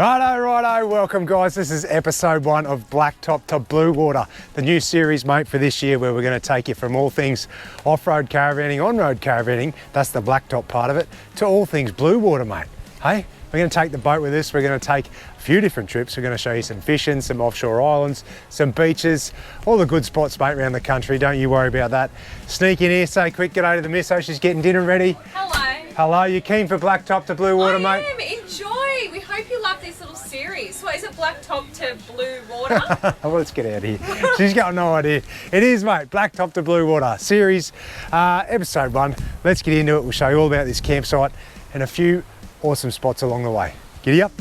Righto, welcome guys. This is episode 1 of Blacktop to Bluewater, the new series, mate, for this year where we're going to take you from all things off-road caravanning, on-road caravanning, that's the Blacktop part of it, to all things Bluewater, mate. Hey, we're going to take the boat with us. We're going to take a few different trips. We're going to show you some fishing, some offshore islands, some beaches, all the good spots, mate, around the country. Don't you worry about that. Sneak in here, say quick g'day to the misso. She's getting dinner ready. Hello. Hello, you keen for Blacktop to Bluewater, mate? I am. Enjoy. We hope you love this little series. What is it, Blacktop to Bluewater? Well, let's get out of here. She's got no idea. It is, mate, Blacktop to Bluewater series, episode 1. Let's get into it. We'll show you all about this campsite and a few awesome spots along the way. Giddy up.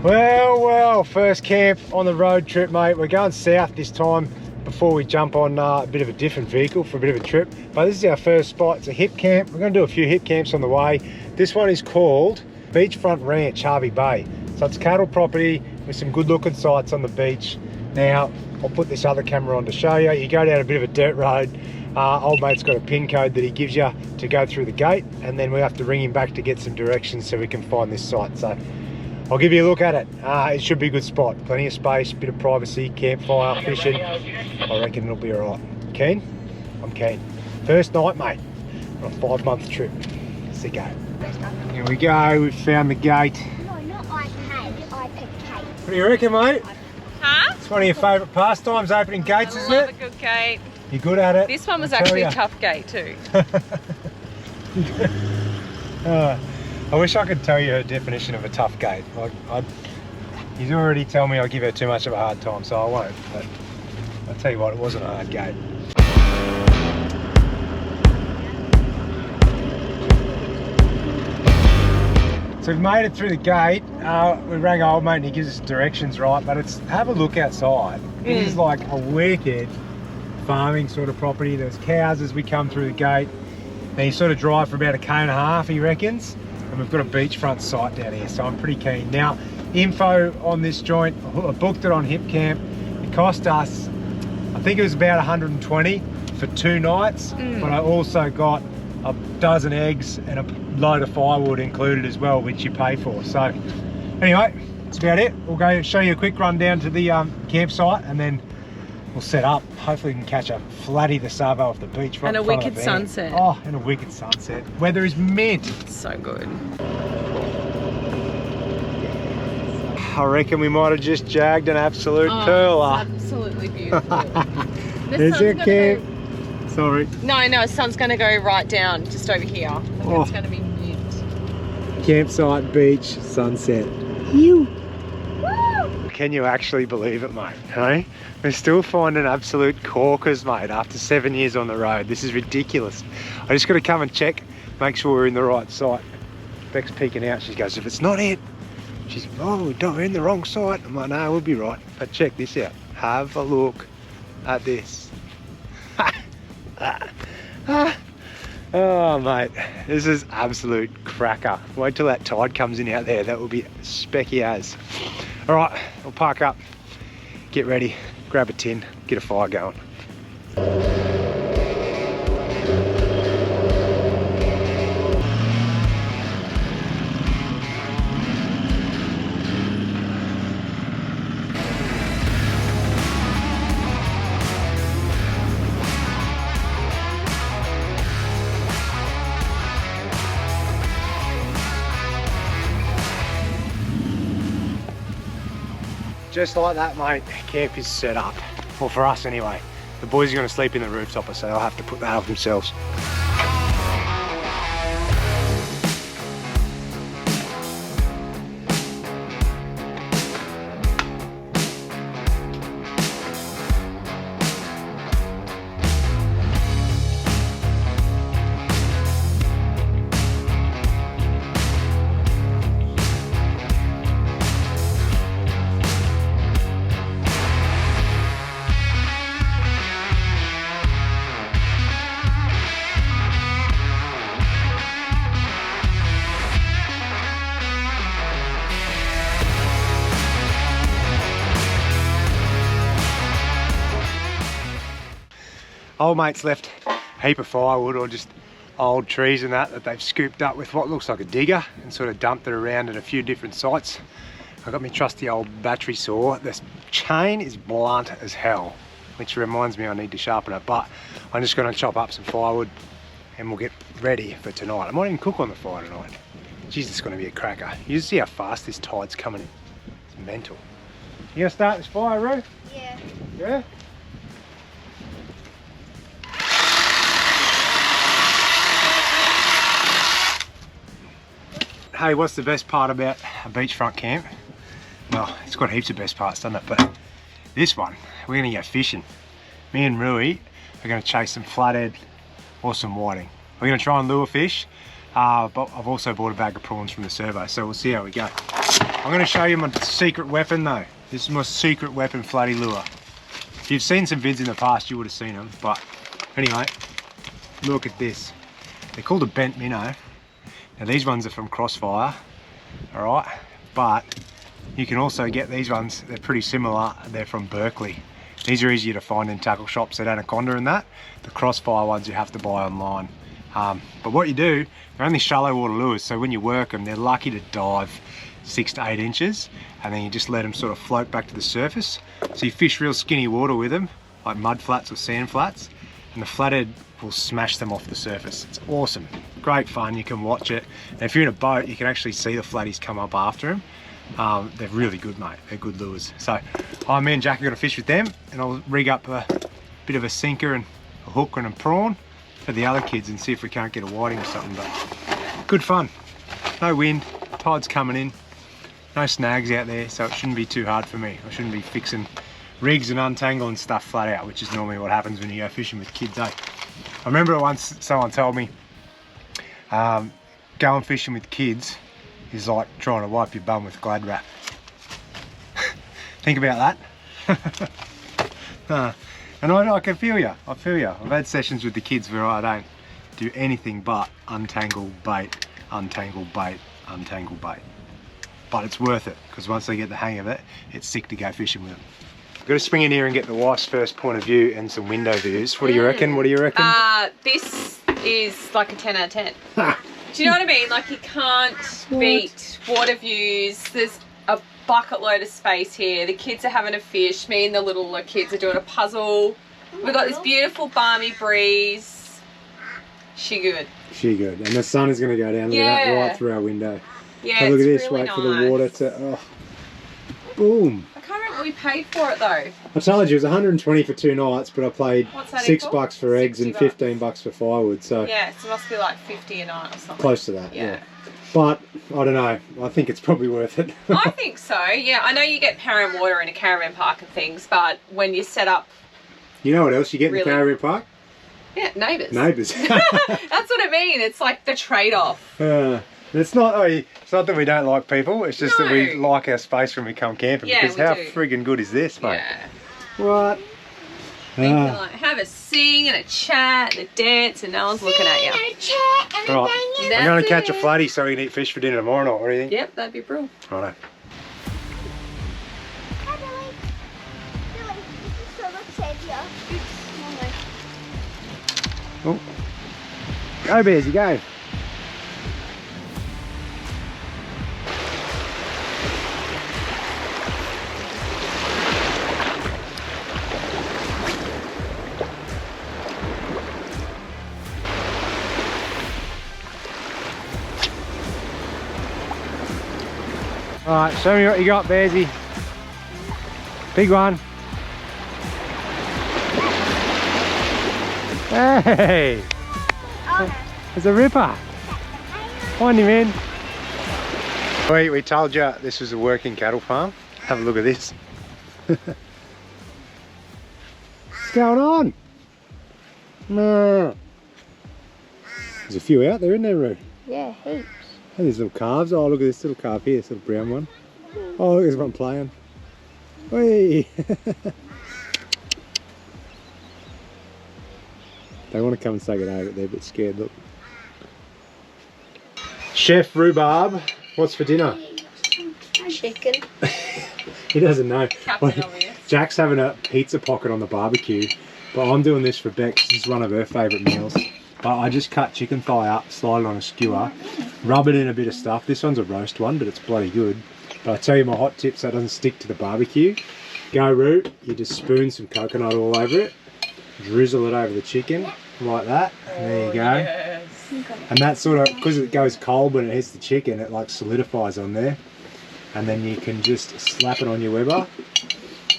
Well, first camp on the road trip, mate. We're going south this time before we jump on a bit of a different vehicle for a bit of a trip. But this is our first spot. It's a hip camp. We're going to do a few hip camps on the way. This one is called Beachfront Ranch, Hervey Bay. So it's cattle property with some good looking sites on the beach. Now, I'll put this other camera on to show you. You go down a bit of a dirt road. Old mate's got a pin code that he gives you to go through the gate, and then we have to ring him back to get some directions so we can find this site. So I'll give you a look at it. It should be a good spot. Plenty of space, bit of privacy, campfire, fishing. I reckon it'll be all right. Keen? I'm keen. First night, mate, on a 5-month trip. Let's go. Here we go. We've found the gate. No, not iPad. I picked Kate. What do you reckon, mate? Huh? It's one of your favourite pastimes, opening gates, isn't Love it? a good gate. You're good at it. This one was I'll tell actually ya. a tough gate too. I wish I could tell you her definition of a tough gate. You already tell me I give her too much of a hard time, so I won't. But I'll tell you what, it wasn't a hard gate. So we've made it through the gate. We rang old mate and he gives us directions, right? But it's, have a look outside. It is like a wicked farming sort of property. There's cows as we come through the gate. Then you sort of drive for about 1.5 km, he reckons. And we've got a beachfront site down here, so I'm pretty keen. Now, info on this joint, I booked it on Hip Camp. It cost us, I think it was about 120 for 2 nights, but I also got a dozen eggs and a load of firewood included as well, which you pay for. So anyway, that's about it. We'll go show you a quick run down to the campsite and then we'll set up. Hopefully we can catch a flatty the Savo off the beach. Right And a wicked sunset. Oh, and a wicked sunset. Weather is mint. So good. I reckon we might have just jagged an absolute pearler. Absolutely beautiful. There's your camp. Sorry. No, sun's going to go right down just over here. I think Oh. it's going to be mint. Campsite, beach, sunset. Woo! Can you actually believe it, mate? Hey? We're still finding absolute corkers, mate, after 7 years on the road. This is ridiculous. I just got to come and check, make sure we're in the right site. Beck's peeking out. She goes, if it's not it, she's, oh, we're in the wrong site. I'm like, no, we'll be right. But check this out. Have a look at this. Oh, mate, this is absolute cracker. Wait till that tide comes in out there. That will be specky as. All right, we'll park up, get ready, grab a tin, get a fire going. Just like that, mate, camp is set up. Well, for us anyway. The boys are going to sleep in the rooftop, so they'll have to put that up themselves. Old mate's left a heap of firewood, or just old trees and that they've scooped up with what looks like a digger and sort of dumped it around at a few different sites. I've got my trusty old battery saw. This chain is blunt as hell, which reminds me I need to sharpen it, but I'm just going to chop up some firewood and we'll get ready for tonight. I might even cook on the fire tonight. Jeez, it's going to be a cracker. You see how fast this tide's coming in. It's mental. You going to start this fire, Roo? Yeah. Yeah? Hey, what's the best part about a beachfront camp? Well, it's got heaps of best parts, doesn't it? But this one, we're going to go fishing. Me and Rui are going to chase some flathead or some whiting. We're going to try and lure fish, but I've also bought a bag of prawns from the survey, so we'll see how we go. I'm going to show you my secret weapon though. This is my secret weapon flatty lure. If you've seen some vids in the past, you would have seen them, but anyway, look at this. They're called a bent minnow. Now these ones are from Crossfire, all right, but you can also get these ones. They're pretty similar. They're from Berkeley. These are easier to find in tackle shops at Anaconda and that. The Crossfire ones you have to buy online. But what you do, they're only shallow water lures, so when you work them, they're lucky to dive 6 to 8 inches, and then you just let them sort of float back to the surface. So you fish real skinny water with them, like mud flats or sand flats, and the flathead will smash them off the surface. It's awesome, great fun. You can watch it, and if you're in a boat, you can actually see the flatties come up after them. They're really good, mate. They're good lures. So me and Jack are going to fish with them, and I'll rig up a bit of a sinker and a hook and a prawn for the other kids and see if we can't get a whiting or something. But good fun. No wind, tide's coming in, no snags out there, so it shouldn't be too hard for me. I shouldn't be fixing rigs and untangling stuff flat out, which is normally what happens when you go fishing with kids, eh? I remember once someone told me going fishing with kids is like trying to wipe your bum with Glad wrap. Think about that. And I can feel you, I feel you. I've had sessions with the kids where I don't do anything but untangle bait, untangle bait, untangle bait. But it's worth it, because once they get the hang of it, it's sick to go fishing with them. I've got to spring in here and get the wife's first point of view and some window views. What do you reckon? What do you reckon? This is like a 10 out of 10. Do you know what I mean? Like, you can't beat water views. There's a bucket load of space here. The kids are having a fish. Me and the little kids are doing a puzzle. We've got this beautiful balmy breeze. She good. She good. And the sun is going to go down right through our window. Yeah, look at this, really wait for the water to, boom. I can't remember what we paid for it though. I told you it was 120 for 2 nights, but I paid $6 for eggs and $15 for firewood. So yeah, so it must be like 50 a night or something. Close to that, yeah. But I don't know. I think it's probably worth it. I think so. Yeah, I know you get power and water in a caravan park and things, but when you set up, you know what else you get in the caravan park? Yeah, neighbours. Neighbours. That's what I mean. It's like the trade-off. It's not that we don't like people, it's just that we like our space when we come camping, because how friggin' good is this, mate? Yeah. What? You can like have a sing and a chat and a dance and no one's looking at you. Right. I'm going to catch a flatty so we can eat fish for dinner tomorrow night. What do you think? Yep, that'd be brilliant. Righto. Hi, Billy. Billy, this is so much savior. Oh. Go, Bearsy, go. Alright, show me what you got, Bearsy. Big one. Hey! There's a ripper. Find him in. We told you this was a working cattle farm. Have a look at this. What's going on? There's a few out there, isn't there, Roo? Yeah, heaps. And there's little calves. Oh, look at this little calf here, this little brown one. Oh, look, there's one playing. Whee! They want to come and say good day, but they're a bit scared, look. Chef Rhubarb, what's for dinner? Chicken. He doesn't know. Captain obvious. Jack's having a pizza pocket on the barbecue, but I'm doing this for Bex. This is one of her favourite meals. But I just cut chicken thigh up, slide it on a skewer, rub it in a bit of stuff. This one's a roast one, but it's bloody good. But I tell you my hot tip so it doesn't stick to the barbecue. Go root, you just spoon some coconut all over it, drizzle it over the chicken like that, and there you go. Yes. And that sort of, because it goes cold when it hits the chicken, it like solidifies on there. And then you can just slap it on your Weber.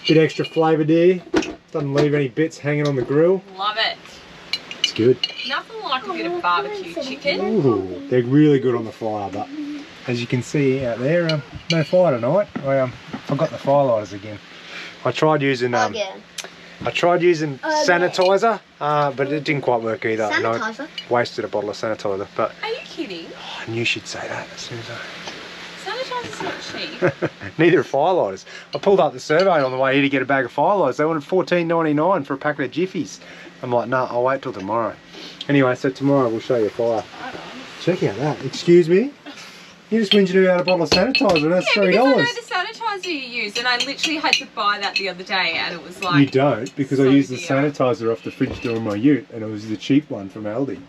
Bit extra flavour there, doesn't leave any bits hanging on the grill. Love it. It's good. Nothing like a bit of barbecue chicken. Ooh, they're really good on the fire, but as you can see out there, no fire tonight. I forgot the firelighters again. I tried using sanitizer, but it didn't quite work either. Sanitizer? And I wasted a bottle of sanitizer. But Are you kidding? I knew she'd say that as soon as Sanitizer's not cheap. Neither are firelighters. I pulled up the survey on the way here to get a bag of firelighters. They wanted $14.99 for a packet of Jiffies. I'm like, nah, I'll wait till tomorrow. Anyway, so tomorrow we'll show you a fire. Check out that. Excuse me? You just whinged about a bottle of sanitizer and that's $3. Because I know the sanitizer you use, and I literally had to buy that the other day, and it was like... You don't, because so I used the dear. sanitizer off the fridge door in my ute, and it was the cheap one from Aldi.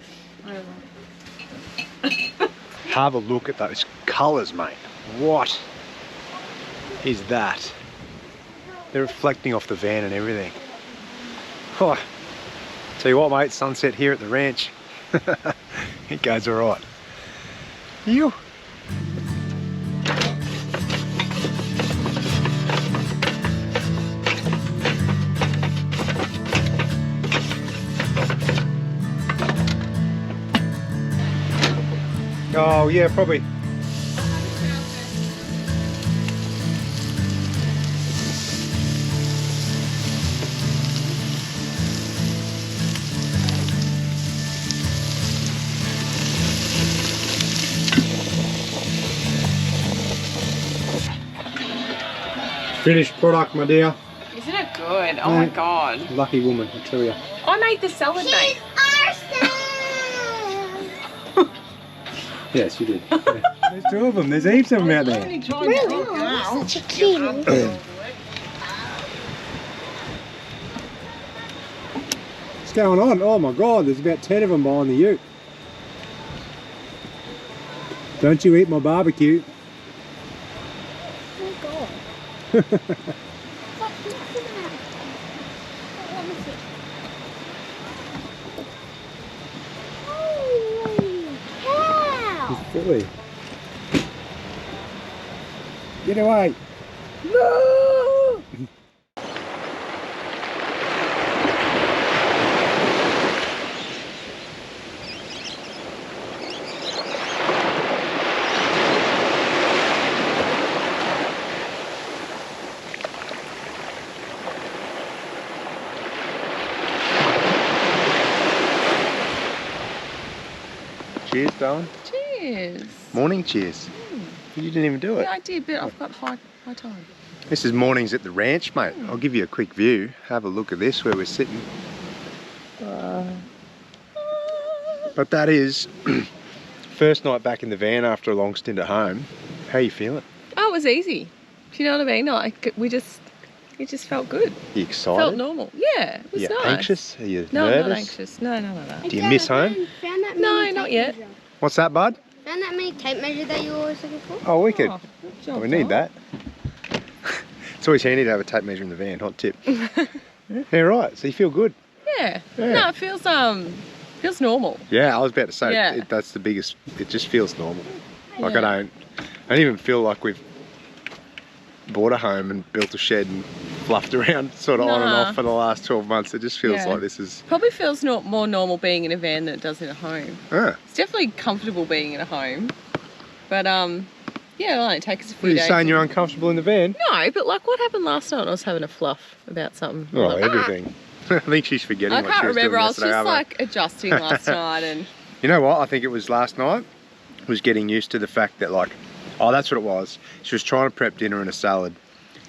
Have a look at those colours, mate. What is that? They're reflecting off the van and everything. Oh, tell you what, mate, sunset here at the ranch. It goes all right. You. Oh yeah, probably. Finished product, my dear. Isn't it good? Oh my god. Lucky woman, I tell you. I made the salad, mate. Yes, you did. Yeah. There's two of them. There's heaps of them out there. Such a cute. What's going on? Oh my god, there's about 10 of them behind the ute. Don't you eat my barbecue. Oh my god. Silly. Get away. No! Cheers, darling. Cheers. Morning cheers. You didn't even do it. Yeah, I did, but I've got high time. This is mornings at the ranch, mate. I'll give you a quick view. Have a look at this, where we're sitting. But that is first night back in the van after a long stint at home. How are you feeling? Oh, it was easy. Do you know what I mean? Like, it just felt good. You excited? Felt normal. Yeah, it was Are you nice. Anxious? Are you No, nervous? I'm not anxious. No. Do you miss home? No, not yet. What's that, bud? Found that mini tape measure that you were always looking for? Oh, wicked. Oh, good job, We need Tom. that. It's always handy to have a tape measure in the van. Hot tip. Yeah, right. So you feel good? Yeah. Yeah. No, it feels normal. Yeah, I was about to say Yeah. that's the biggest. It just feels normal. Like I don't even feel like we've bought a home and built a shed and fluffed around sort of on and Nah. off for the last 12 months. It just feels Yeah. like this is. Probably feels more normal being in a van than it does in a home. Ah, It's definitely comfortable being in a home, but yeah, it'll only take us a what few are you days. saying? You're uncomfortable in the van? No, but like what happened last night? I was having a fluff about something. Oh, Like, everything. I think she's forgetting I what can't she was remember. doing I was yesterday. just aren't I? like adjusting last night, and You know what? I think it was last night. Was getting used to the fact that like, oh, that's what it was. She was trying to prep dinner and a salad,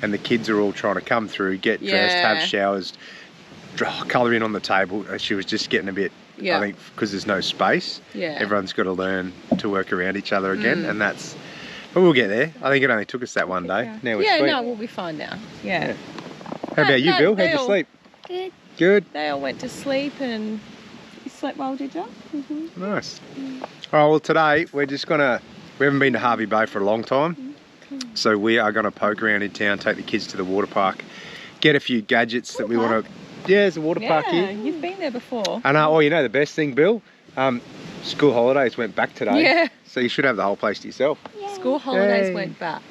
and the kids are all trying to come through, get dressed, Yeah. have showers, colour in on the table. She was just getting a bit. Yeah. I think because there's no space. Yeah. Everyone's got to learn to work around each other again, and that's. But we'll get there. I think it only took us that one day. Now we're yeah, sweet. no, we'll be fine now. Yeah. How about you, No, Bill? they How'd you all- sleep? Good. Good. They all went to sleep, and slept well, did you? Nice. All right, well today we haven't been to Hervey Bay for a long time. So we are gonna poke around in town, take the kids to the water park, get a few gadgets that we wanna, there's a water park here. Yeah, you've been there before. And you know the best thing, Bill? School holidays went back today. Yeah. So you should have the whole place to yourself. School holidays Yay. went back.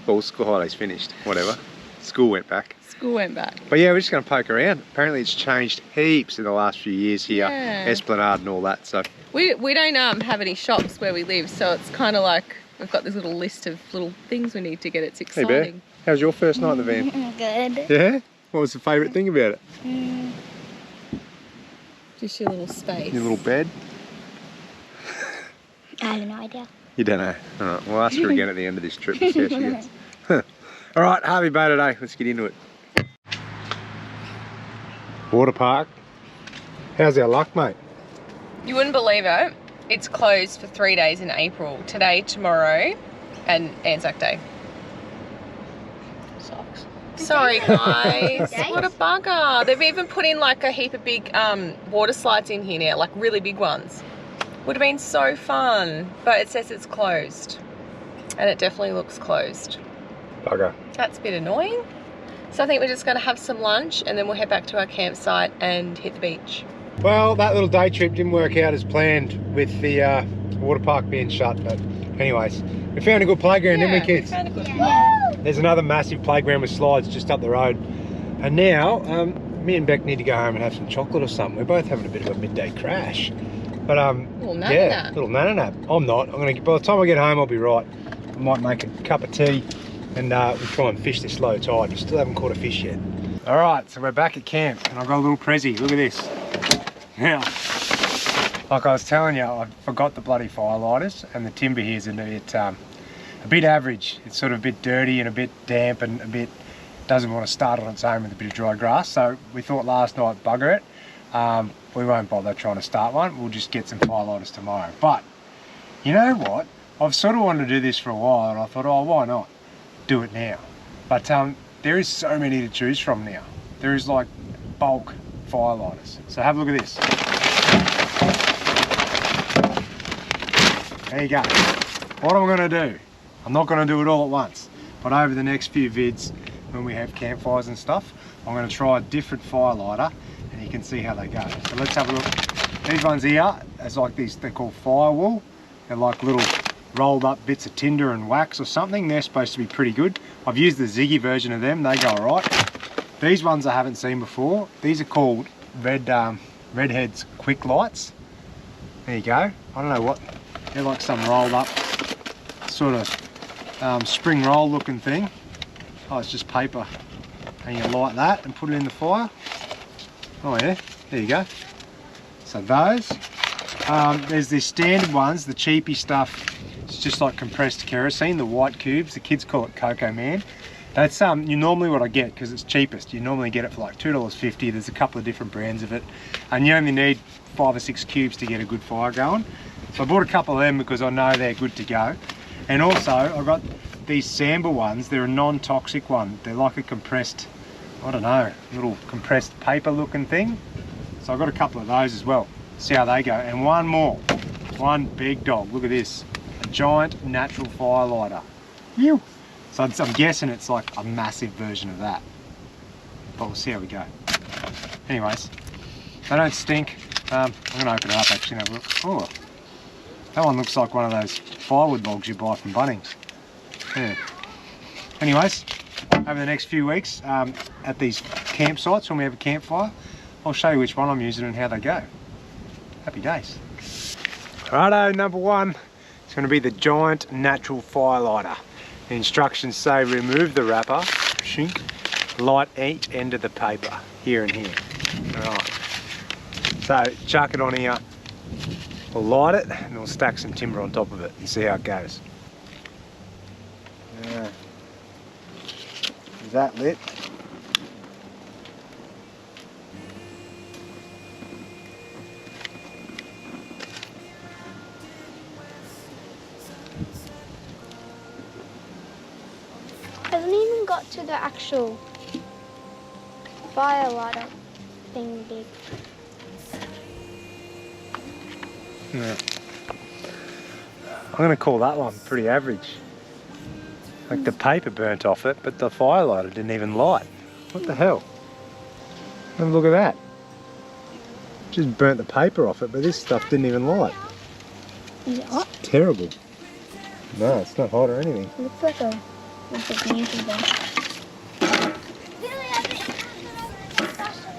Well, school holidays finished, whatever. School went back. School went back. But yeah, we're just going to poke around. Apparently it's changed heaps in the last few years here. Yeah. Esplanade and all that, so. We don't have any shops where we live, so it's kind of like we've got this little list of little things we need to get. It's exciting. Hey Bear, how was your first night in the van? Good. Yeah? What was the favourite thing about it? Just your little space. Your little bed? I have no idea. You don't know? All right, we'll ask her again at the end of this trip to see how she gets. All right, Hervey Bay today. Let's get into it. Water park. How's our luck, mate? You wouldn't believe it. It's closed for 3 days in April. Today, tomorrow, and Anzac Day. Socks. Sorry guys, Days? what a bugger. They've even put in like a heap of big water slides in here now, like really big ones. Would have been so fun, but it says it's closed. And it definitely looks closed. Bugger. That's a bit annoying. So I think we're just gonna have some lunch and then we'll head back to our campsite and hit the beach. Well, that little day trip didn't work out as planned with the water park being shut, but anyways, we found a good playground, didn't we, kids? We found a good There's another massive playground with slides just up the road. And now, me and Beck need to go home and have some chocolate or something. We're both having a bit of a midday crash. But Little nana yeah, nap. little nana nap. I'm not. By the time I get home, I'll be right. I might make a cup of tea and we'll try and fish this low tide. We still haven't caught a fish yet. All right, so we're back at camp and I've got a little prezi. Look at this. Now, like I was telling you, I forgot the bloody firelighters, and the timber here is a bit average. It's sort of a bit dirty and a bit damp and a bit doesn't want to start on its own with a bit of dry grass. So we thought last night, bugger it. We won't bother trying to start one. We'll just get some firelighters tomorrow. But you know what? I've sort of wanted to do this for a while, and I thought, oh, why not do it now? But there is so many to choose from now. There is like bulk firelighters. So have a look at this. There you go. What am I going to do? I'm not going to do it all at once, but over the next few vids, when we have campfires and stuff, I'm going to try a different firelighter, and you can see how they go. So let's have a look. These ones here, it's like these, they're called firewall. They're like little rolled up bits of tinder and wax or something. They're supposed to be pretty good. I've used the Ziggy version of them. They go all right. These ones I haven't seen before. These are called Redhead's Quick Lights. There you go. I don't know what, they're like some rolled up sort of spring roll looking thing. Oh, it's just paper. And you light that and put it in the fire. Oh yeah, there you go. So those. There's these standard ones, the cheapy stuff. It's just like compressed kerosene, the white cubes. The kids call it Cocoa Man. That's you normally what I get because it's cheapest. You normally get it for like $2.50. There's a couple of different brands of it, and you only need 5 or 6 cubes to get a good fire going. So I bought a couple of them because I know they're good to go. And also I got these Samba ones. They're a non-toxic one. They're like a compressed, I don't know, little compressed paper looking thing. So I got a couple of those as well. See how they go. And one more, one big dog. Look at this, a giant natural firelighter. Ew. So I'm guessing it's like a massive version of that, but we'll see how we go. Anyways, they don't stink. I'm gonna open it up actually and have a look. Oh, that one looks like one of those firewood logs you buy from Bunnings. Yeah. Anyways, over the next few weeks at these campsites when we have a campfire, I'll show you which one I'm using and how they go. Happy days. Righto, number one, it's gonna be the giant natural firelighter. The instructions say remove the wrapper, light each end of the paper, here and here. Alright. So chuck it on here, we'll light it and we'll stack some timber on top of it and see how it goes. Yeah. Is that lit? Hasn't even got to the actual firelighter thing big. Yeah. I'm going to call that one pretty average. Like the paper burnt off it, but the firelighter didn't even light. What the hell? Have a look at that. Just burnt the paper off it, but this stuff didn't even light. Is it hot? Terrible. No, it's not hot or anything. It looks like a music box.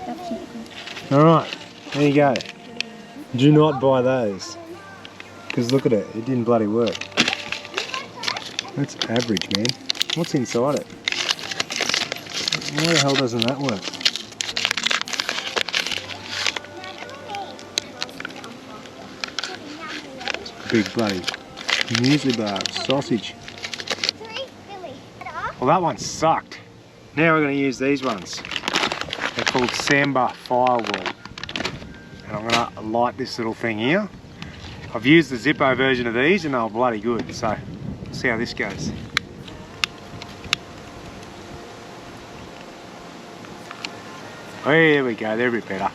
That's it. Alright, there you go. Do not buy those. Because look at it, it didn't bloody work. That's average, man. What's inside it? Why the hell doesn't that work? Big bloody muesli bar, sausage. Well, that one sucked. Now we're going to use these ones. They're called Samba Firewall. And I'm going to light this little thing here. I've used the Zippo version of these and they're bloody good. So, we'll see how this goes. Oh, there we go, they're a bit better.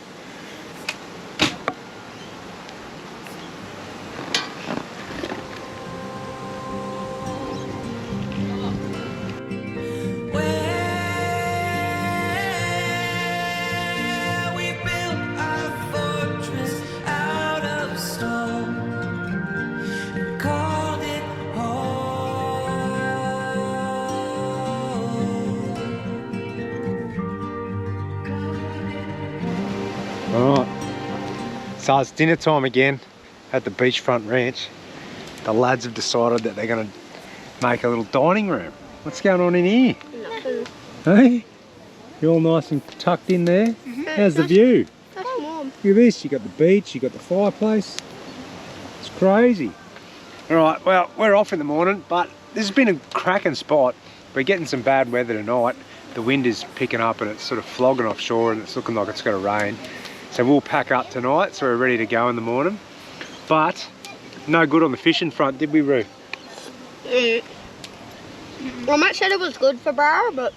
Alright, so it's dinner time again at the Beachfront Ranch. The lads have decided that they're going to make a little dining room. What's going on in here? Nothing. Hey? You're all nice and tucked in there? How's the view? That's warm. Look at this, you got the beach, you got the fireplace. It's crazy. Alright, well, we're off in the morning, but this has been a cracking spot. We're getting some bad weather tonight. The wind is picking up and it's sort of flogging offshore and it's looking like it's going to rain. So we'll pack up tonight so we're ready to go in the morning. But no good on the fishing front, did we, Roo? Well, Matt said it was good for Barra, but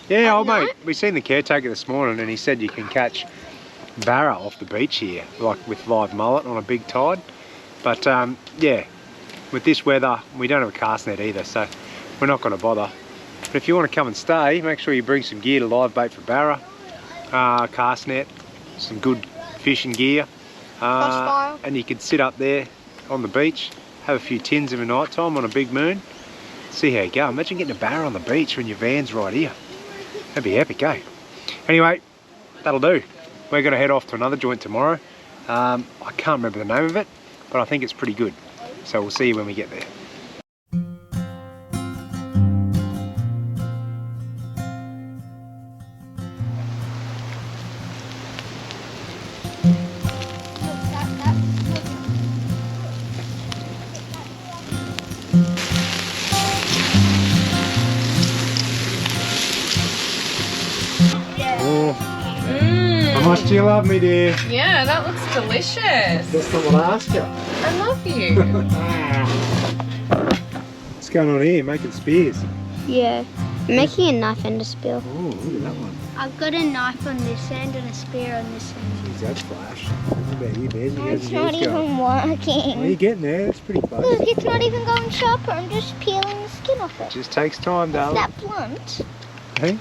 Yeah, old mate, we seen the caretaker this morning and he said you can catch barra off the beach here, like with live mullet on a big tide. But yeah, with this weather, we don't have a cast net either, so we're not going to bother. But if you want to come and stay, make sure you bring some gear to live bait for barra, cast net, some good fishing gear, and you can sit up there on the beach, have a few tins of a night time on a big moon, see how you go. Imagine getting a barra on the beach when your van's right here. That'd be epic, eh? Anyway, that'll do. We're going to head off to another joint tomorrow. I can't remember the name of it, but I think it's pretty good. So we'll see you when we get there. How much do you love me, dear? Yeah, that looks delicious. That's not what I asked you. I love you. What's going on here? Making spears. yeah. I'm making a knife and a spear. Oh, look at that one. I've got a knife on this end and a spear on this end. Jeez, that's flash. What about you, Ben? It's not even working. Well, you're getting there. It's pretty close. Look, it's not even going sharper. I'm just peeling the skin off it. Just takes time, It's darling. that blunt. Hey?